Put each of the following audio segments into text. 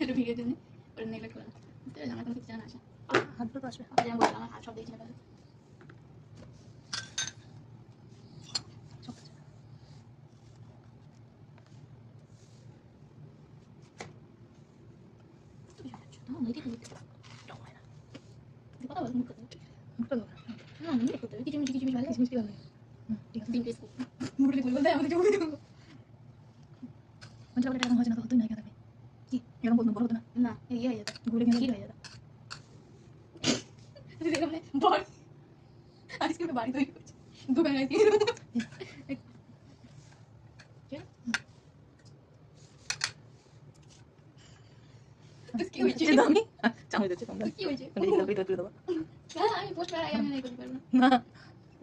একটু ভিডিওর জন্য ওটা নেগলেক্ট করে না। আমার কোনো কিছু জানা আসে হাতগুলো তো আসবে। যেমন বললাম আমার হাত সব দেখছি না কথা বল মুখ করতে মুখটা ধোয়া। না মুখ করতে কিছু মিষ্টি কিছু ভালো কিশমিশ কি ভালো লাগে? ঠিক আছে। তিন পিস মুখে বলে বলতে আমাদের জমি দেবো পঞ্চাশ টাকা এরকম হয়েছে না তো হতোই না, কেন থাকবে কি এরকম বলতো বড় হতো না, না ইয়ে হয়ে যেত ঘুরে গেলে ক্ষীর হয়ে যেত মানে বল আইসক্রিমটা বাড়ি তৈরি করছে দোকানে কি হয়েছে দামি চামচ দিচ্ছে কম দামি। কি হয়েছে তুলে দেবো না আমি পোস্ট করার আগে আমি নাই করতে পারবো না,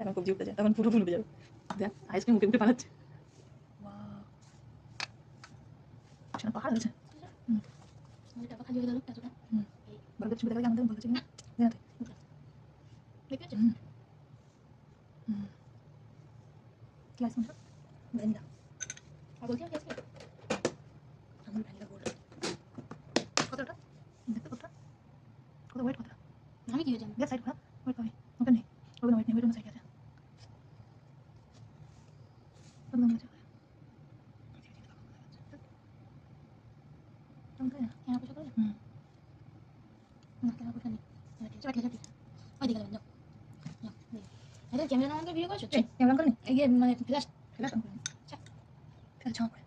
এখন কবজি উঠে যায়, তখন পুরো ফুল উঠে যাবে। দেখ আইসক্রিম উঠে উঠে পালাচ্ছে। সেটা পাহাড় হয়েছে। টাকা খালি হয়ে গেল এতটা বরফের ছবি দেখা আমাদের বলেছে কিনা দেখেছো কি আইসক্রিম সব ভ্যানিলা। আর বলছি আমি আজকে আমার ভ্যানিলা গোল্ড কতটা দেখতে কতটা কত ওয়েট কতটা আমি কি জানি দেখ সাইড করা ওয়েট পাবে ওকে নেই ওকে ওয়েট নেই ওয়েট সাইড আছে কত দাম আছে কেনা পয়সা করে না কেনা পয়সা নেই চট খেলে ওই দিকে যাও এটা ক্যামেরা আমাকে ভিডিও করছো ক্যামেরা করে নি এই যে মানে ফ্ল্যাশ ফ্ল্যাশ অন করে ফ্ল্যাশ ছাড়া করে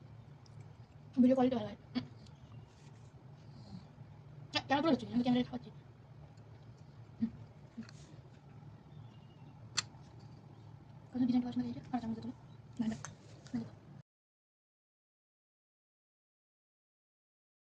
ভিডিও কোয়ালিটি ভালো হয় ক্যামেরা করে হচ্ছে আমি ক্যামেরা খাচ্ছি কত ডিজাইন পছন্দ হয়েছে আর চামচ তুলে